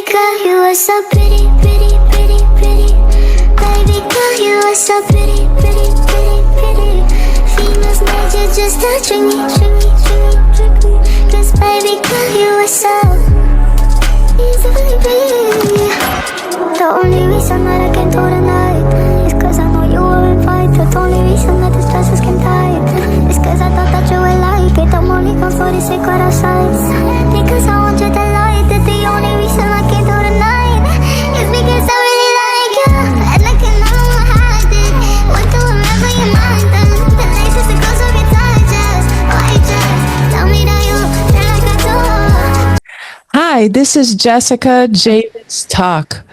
girl, you are so pretty, pretty, pretty, pretty. Baby girl, you are so pretty, pretty, pretty, pretty. Females made you just to trick me, trick me, trick me, trick me. Cause baby girl, you are so easily pretty. The only reason that I can do tonight is cause I know you were invited. The only reason that this dress is skin tight is cause I thought that you would like it. I'm only come for the secret outside because I want you to like that. The only reason I can do tonight is because I really like you. And I can never hide it. Want to remember your mind then. The nicest the girls will get tired. Why just tell me that you feel like I do. Hi, this is Jessica Javens Talk,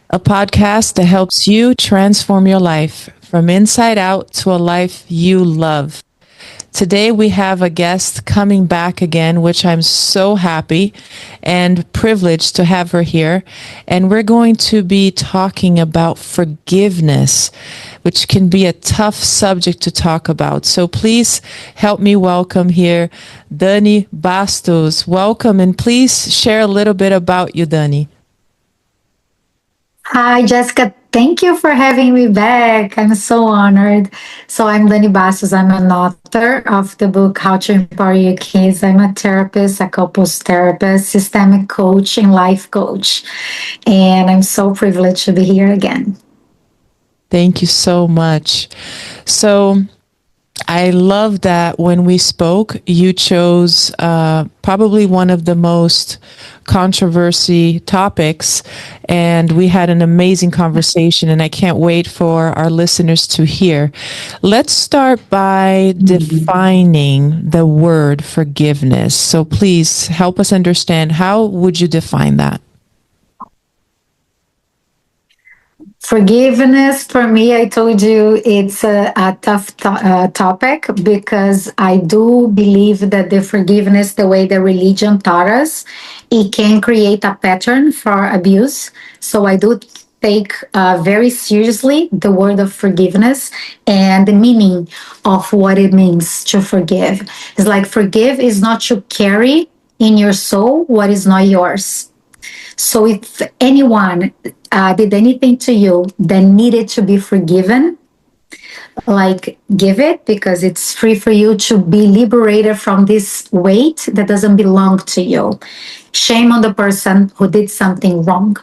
a podcast that helps you transform your life from inside out to a life you love. Today we have a guest coming back again, which I'm so happy and privileged to have her here. And we're going to be talking about forgiveness, which can be a tough subject to talk about. So please help me welcome here Dany Bastos. Welcome, and please share a little bit about you, Dany. Hi, Jessica. Thank you for having me back. I'm so honored. So, I'm Dany Bastos. I'm an author of the book How to Empower Your Kids. I'm a therapist, a couples therapist, systemic coach, and life coach. And I'm so privileged to be here again. Thank you so much. So, I love that when we spoke, you chose probably one of the most controversy topics, and we had an amazing conversation, and I can't wait for our listeners to hear. Let's start by defining the word forgiveness. So please help us understand, how would you define that? Forgiveness, for me, I told you it's a tough topic because I do believe that the forgiveness, the way the religion taught us, it can create a pattern for abuse. So I do take very seriously the word of forgiveness and the meaning of what it means to forgive. It's like forgive is not to carry in your soul what is not yours. So if anyone did anything to you that needed to be forgiven, like give it, because it's free for you to be liberated from this weight that doesn't belong to you. Shame on the person who did something wrong,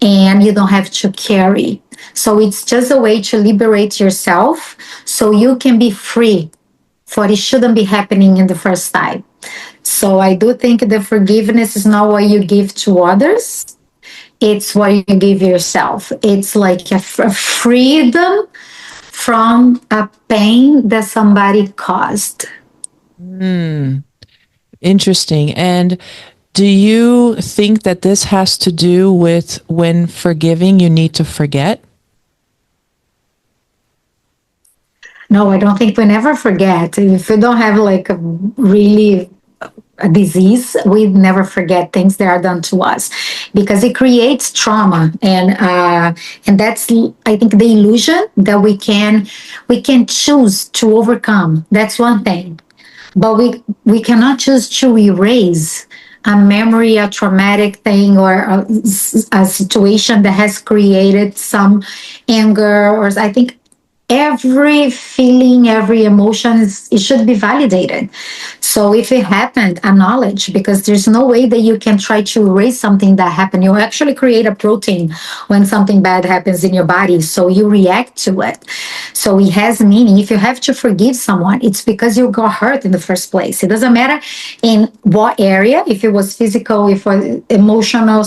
and you don't have to carry. So it's just a way to liberate yourself so you can be free for it shouldn't be happening in the first time. So I do think the forgiveness is not what you give to others. It's what you give yourself. It's like a freedom from a pain that somebody caused. Interesting. And do you think that this has to do with when forgiving, you need to forget? No, I don't think we never forget. If we don't have like a really a disease, we never forget things that are done to us because it creates trauma, and that's, I think, the illusion that we can choose to overcome. That's one thing, but we cannot choose to erase a memory, a traumatic thing, or a situation that has created some anger, or I think every feeling, every emotion, it should be validated. So if it happened, acknowledge, because there's no way that you can try to erase something that happened. You actually create a protein when something bad happens in your body, so you react to it. So it has meaning. If you have to forgive someone, it's because you got hurt in the first place. It doesn't matter in what area, if it was physical, if it was emotional,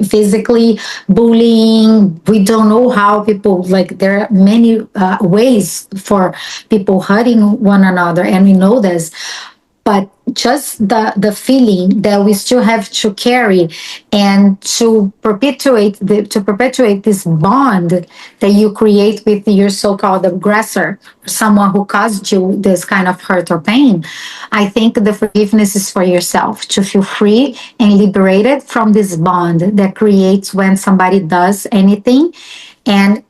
physically, bullying. We don't know how people, like, there are many ways for people hurting one another, and we know this. But just the feeling that we still have to carry and to perpetuate this bond that you create with your so-called aggressor, someone who caused you this kind of hurt or pain. I think the forgiveness is for yourself to feel free and liberated from this bond that creates when somebody does anything and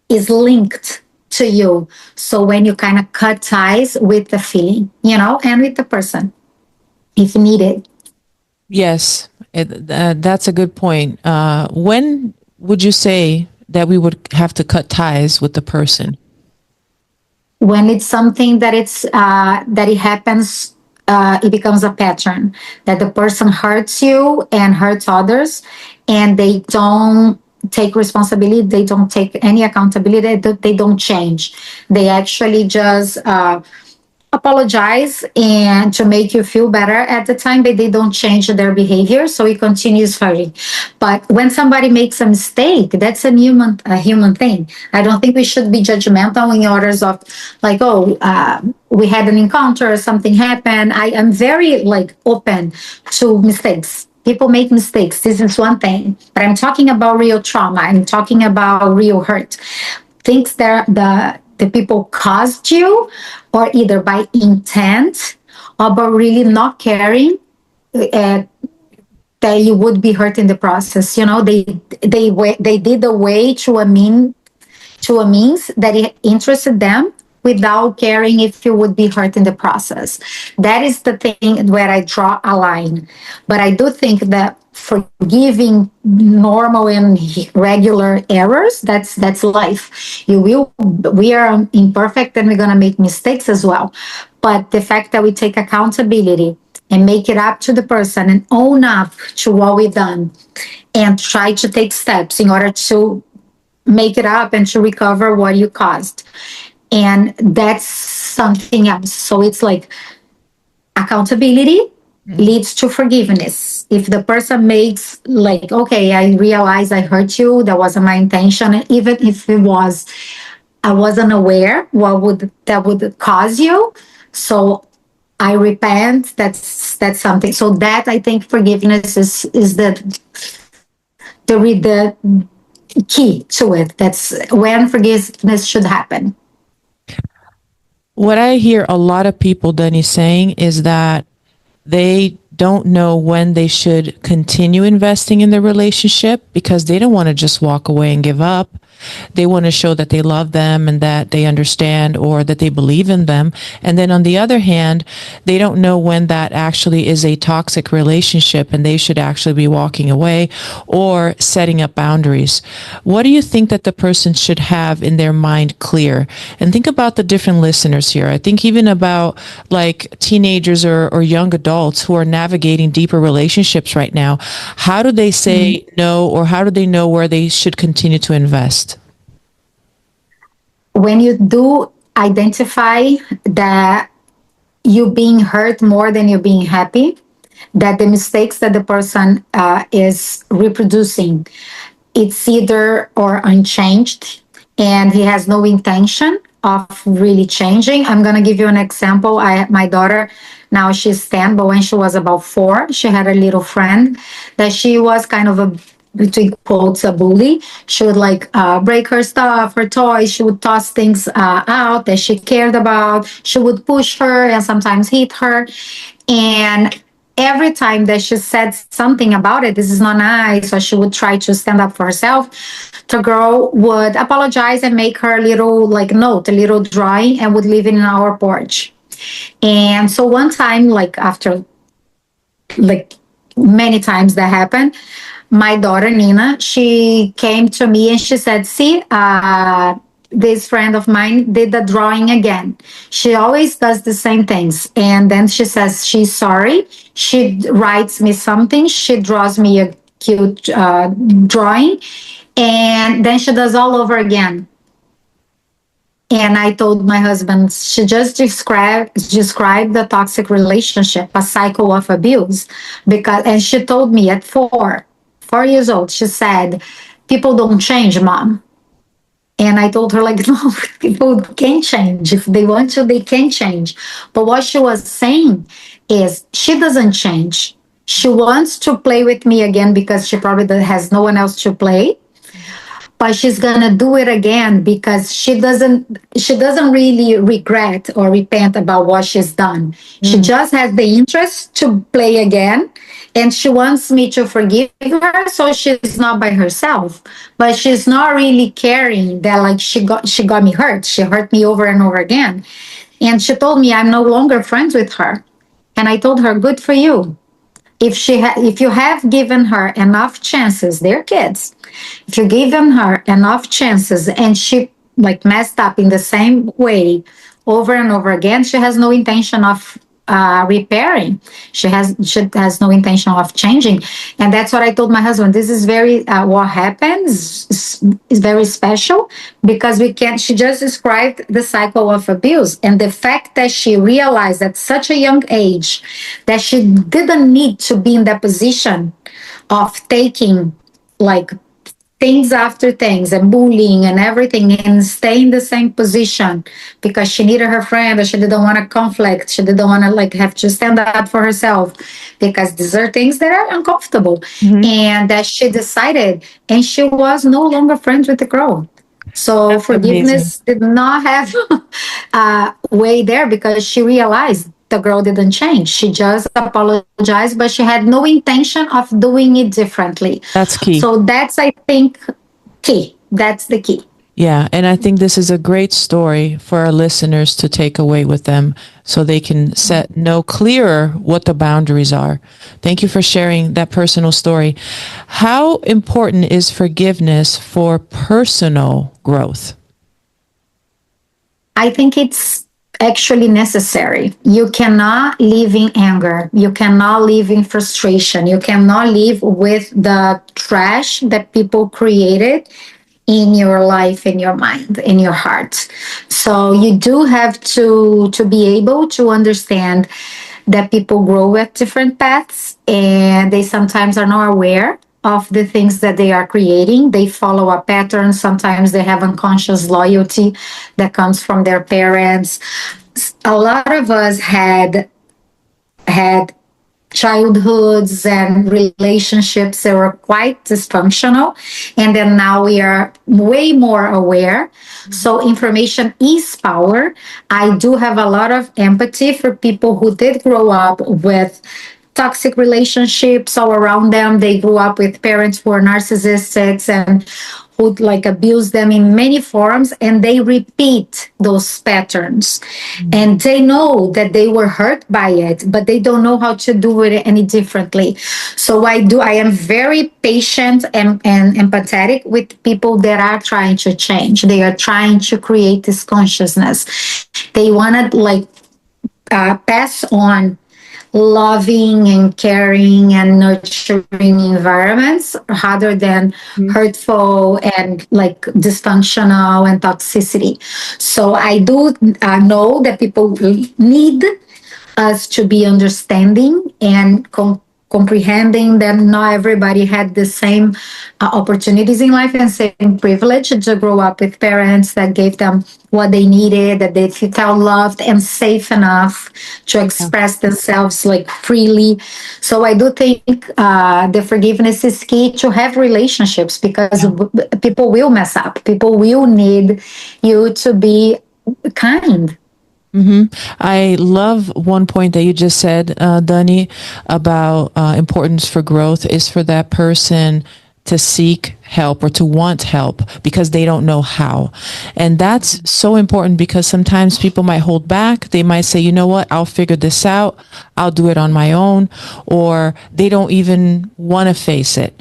is linked to you. So when you kind of cut ties with the feeling, and with the person, if needed. Yes. That's a good point. When would you say that we would have to cut ties with the person? When it's something that that it happens, it becomes a pattern, that the person hurts you and hurts others, and they don't take responsibility, they don't take any accountability, they don't change. They actually just apologize and to make you feel better at the time, but they don't change their behavior, so it continues hurting. But when somebody makes a mistake, that's a human thing. I don't think we should be judgmental in orders of like, oh, we had an encounter, something happened. I am very like open to mistakes. People make mistakes. This is one thing, but I'm talking about real trauma. I'm talking about real hurt. Things that the people caused you, or either by intent or by really not caring, uh, that you would be hurt in the process. You know, they did a way to a means that it interested them without caring if you would be hurt in the process. That is the thing where I draw a line. But I do think that forgiving normal and regular errors, that's life. We are imperfect and we're going to make mistakes as well. But the fact that we take accountability and make it up to the person and own up to what we've done and try to take steps in order to make it up and to recover what you caused. And that's something else. So it's like accountability leads to forgiveness. If the person makes like, okay, I realize I hurt you, that wasn't my intention, and even if it was, I wasn't aware what would that would cause you. So I repent. That's something. So that I think forgiveness is the key to it. That's when forgiveness should happen. What I hear a lot of people, Dany, saying is that they don't know when they should continue investing in the relationship because they don't want to just walk away and give up. They want to show that they love them and that they understand or that they believe in them. And then on the other hand, they don't know when that actually is a toxic relationship and they should actually be walking away or setting up boundaries. What do you think that the person should have in their mind clear? And think about the different listeners here. I think even about like teenagers or young adults who are navigating deeper relationships right now. How do they say no, or how do they know where they should continue to invest? When you do identify that you being hurt more than you being happy, that the mistakes that the person is reproducing, it's either or unchanged and he has no intention of really changing. I'm going to give you an example. My daughter, now she's 10, but when she was about 4, she had a little friend that she was kind of a, between quotes, a bully. She would like break her stuff, her toys. She would toss things out that she cared about. She would push her and sometimes hit her. And every time that she said something about it, this is not nice, or she would try to stand up for herself, the girl would apologize and make her a little like note, a little drawing, and would leave it in our porch. And so one time, like after like many times that happened, my daughter Nina, she came to me and she said, see, this friend of mine did the drawing again. She always does the same things. And then she says she's sorry. She writes me something. She draws me a cute drawing. And then she does all over again. And I told my husband, she just described the toxic relationship, a cycle of abuse. And she told me at 4 years old, she said, people don't change, Mom. And I told her, like, no, people can change. If they want to, they can change. But what she was saying is she doesn't change. She wants to play with me again because she probably has no one else to play. But she's gonna do it again because she doesn't really regret or repent about what she's done. She just has the interest to play again, and she wants me to forgive her, so she's not by herself. But she's not really caring that like she got me hurt. She hurt me over and over again, and she told me I'm no longer friends with her, and I told her, good for you. if you have given her enough chances, they're kids. If you given her enough chances and she like messed up in the same way over and over again, she has no intention of repairing. She has no intention of changing, and that's what I told my husband. This is very what happens is very special because we can't. She just described the cycle of abuse, and the fact that she realized at such a young age that she didn't need to be in that position of taking like things after things and bullying and everything and stay in the same position because she needed her friend or she didn't want to conflict, she didn't want to like have to stand up for herself because these are things that are uncomfortable, Hmm. and that she decided, and she was no longer friends with the girl. So That's amazing. forgiveness did not have way there because she realized the girl didn't change. She just apologized, but she had no intention of doing it differently. That's key. So that's, I think, key. That's the key. Yeah, and I think this is a great story for our listeners to take away with them so they can know clearer what the boundaries are. Thank you for sharing that personal story. How important is forgiveness for personal growth? I think it's actually necessary. You cannot live in anger. You cannot live in frustration. You cannot live with the trash that people created in your life, in your mind, in your heart. So you do have to be able to understand that people grow at different paths and they sometimes are not aware of the things that they are creating. They follow a pattern. Sometimes they have unconscious loyalty that comes from their parents. A lot of us had childhoods and relationships that were quite dysfunctional, and then now we are way more aware. So information is power. I do have a lot of empathy for people who did grow up with toxic relationships all around them. They grew up with parents who are narcissists and who like abuse them in many forms, and they repeat those patterns, and they know that they were hurt by it, but they don't know how to do it any differently. So I am very patient and empathetic with people that are trying to change. They are trying to create this consciousness. They want to like pass on loving and caring and nurturing environments rather than hurtful and like dysfunctional and toxicity. So I do know that people need us to be understanding and comprehending that not everybody had the same opportunities in life and same privilege to grow up with parents that gave them what they needed, that they felt loved and safe enough to express themselves like freely. So I do think the forgiveness is key to have relationships because people will mess up. People will need you to be kind. I love one point that you just said, Dany, about importance for growth is for that person to seek help or to want help because they don't know how. And that's so important because sometimes people might hold back. They might say, you know what, I'll figure this out. I'll do it on my own. Or they don't even want to face it.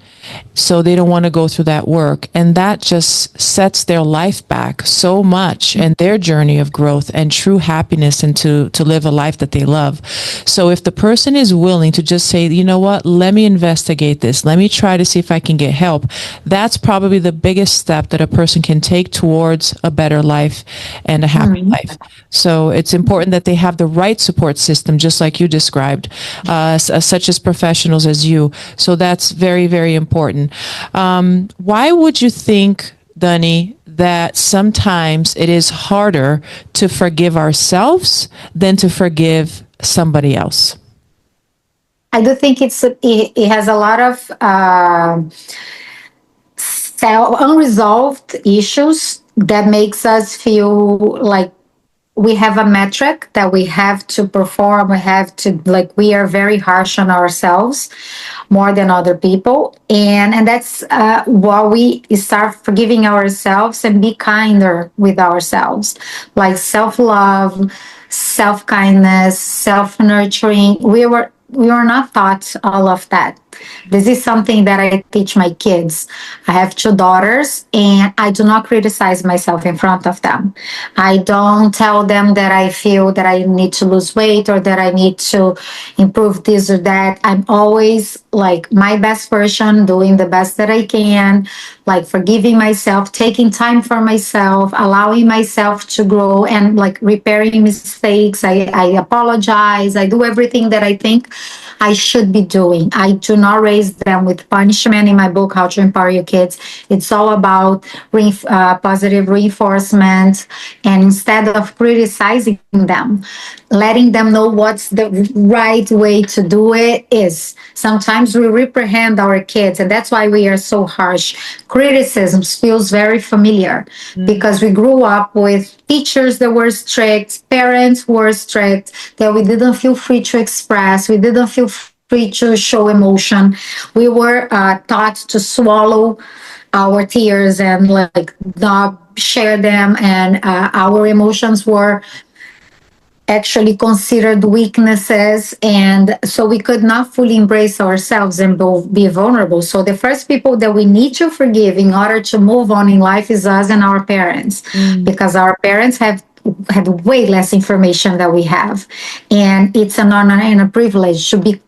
So they don't want to go through that work. And that just sets their life back so much and their journey of growth and true happiness and to live a life that they love. So if the person is willing to just say, you know what, let me investigate this. Let me try to see if I can get help. That's probably the biggest step that a person can take towards a better life and a happy life. So it's important that they have the right support system, just like you described, such as professionals as you. So that's very, very important. Why would you think, Dany, that sometimes it is harder to forgive ourselves than to forgive somebody else? I do think it has a lot of unresolved issues that makes us feel like we have a metric that we have to perform. We have to like we are very harsh on ourselves more than other people, and that's why we start forgiving ourselves and be kinder with ourselves, like self love, self kindness, self nurturing. not taught all of that. This is something that I teach my kids. I have two daughters, and I do not criticize myself in front of them. I don't tell them that I feel that I need to lose weight or that I need to improve this or that. I'm always like my best version, doing the best that I can, like forgiving myself, taking time for myself, allowing myself to grow and like repairing mistakes. I apologize. I do everything that I think I should be doing. I do not raise them with punishment. In my book, How to Empower Your Kids, it's all about positive reinforcement. And instead of criticizing them, letting them know what's the right way to do it is. Sometimes we reprehend our kids, and that's why we are so harsh. Criticism feels very familiar because we grew up with teachers that were strict, parents who were strict, that we didn't feel free to express, we didn't feel free to show emotion. We were taught to swallow our tears and like not share them, and our emotions were actually considered weaknesses, and so we could not fully embrace ourselves and be vulnerable. So the first people that we need to forgive in order to move on in life is us and our parents, because our parents have had way less information than we have, and it's an honor and a privilege to be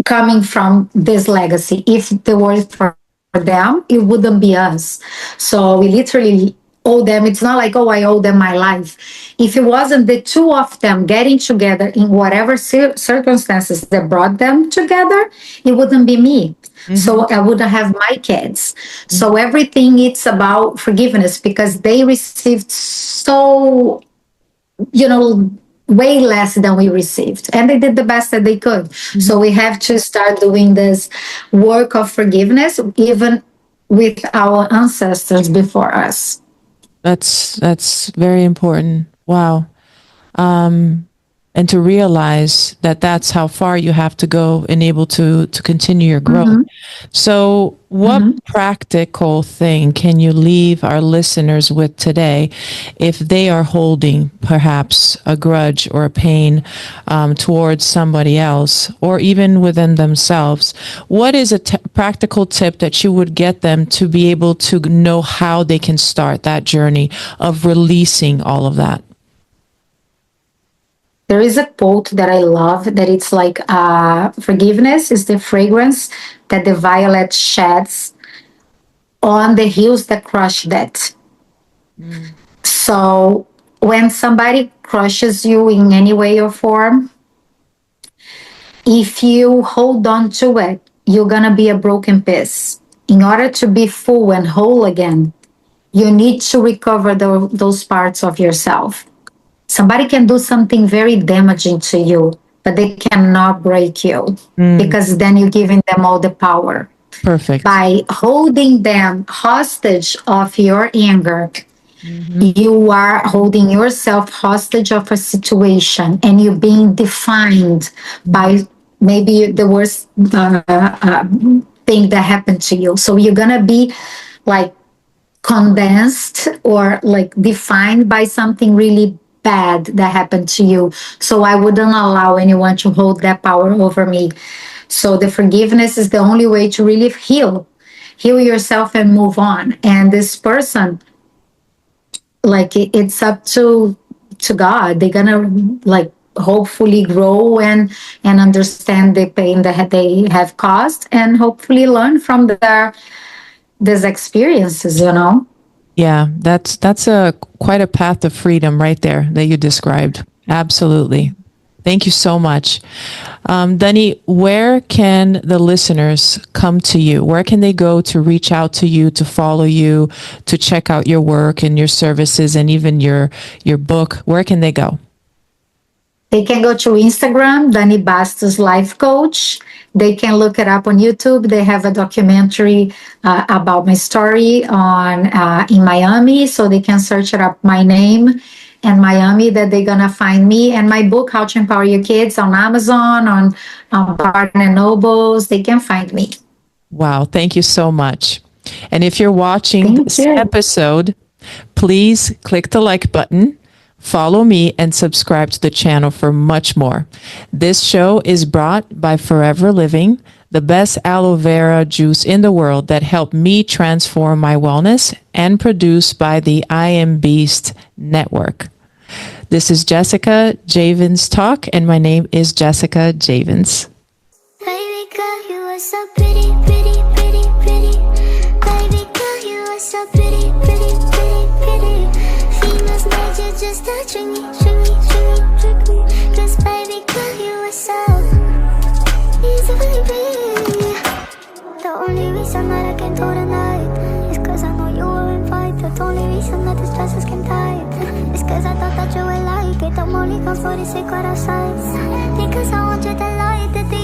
coming from this legacy. If it were for them, it wouldn't be us. So we literally owe them. It's not like, oh, I owe them my life. If it wasn't the two of them getting together in whatever circumstances that brought them together, it wouldn't be me. So I wouldn't have my kids. So everything it's about forgiveness, because they received so, way less than we received, and they did the best that they could. So we have to start doing this work of forgiveness even with our ancestors before us. That's very important. Wow. And to realize that that's how far you have to go and able to continue your growth. So what practical thing can you leave our listeners with today if they are holding perhaps a grudge or a pain towards somebody else or even within themselves? What is a practical tip that you would get them to be able to know how they can start that journey of releasing all of that? There is a quote that I love that it's like, forgiveness is the fragrance that the violet sheds on the hills that crushed it. So when somebody crushes you in any way or form, if you hold on to it, you're going to be a broken piece. In order to be full and whole again, you need to recover those parts of yourself. Somebody can do something very damaging to you, but they cannot break you because then you're giving them all the power. Perfect. By holding them hostage of your anger, you are holding yourself hostage of a situation, and you're being defined by maybe the worst thing that happened to you. So you're going to be like condensed or like defined by something really bad that happened to you. So I wouldn't allow anyone to hold that power over me. So the forgiveness is the only way to really heal yourself and move on. And this person, like it's up to God. They're gonna like hopefully grow and understand the pain that they have caused, and hopefully learn from these experiences. Yeah, that's a quite a path of freedom right there that you described. Absolutely. Thank you so much. Dany, where can the listeners come to you? Where can they go to reach out to you, to follow you, to check out your work and your services and even your book? Where can they go? They can go to Instagram, Dany Bastos Life Coach. They can look it up on YouTube. They have a documentary about my story on in Miami, so they can search it up, my name and Miami, that they're gonna find me. And my book, How to Empower Your Kids, on Amazon, on Barnes and Nobles. They can find me. Wow, thank you so much. And if you're watching Thank this you. episode, please click the like button. Follow me and subscribe to the channel for much more. This show is brought by Forever Living, the best aloe vera juice in the world that helped me transform my wellness, and produced by the I Am Beast Network. This is Jessica Javens Talk, and my name is Jessica Javens. Baby girl, you are so pretty, pretty, pretty, pretty. Baby girl, you are so pretty, pretty, pretty, pretty. Females made you just to trick me, trick me, trick me, trick me. 'Cause baby girl, you are so easily pretty. The only reason that I came through tonight is 'cause I know you were invited. The only reason that the stresses came tight is 'cause I thought that you would like it. I'm only gone for the secret outside. Because I want you to like it.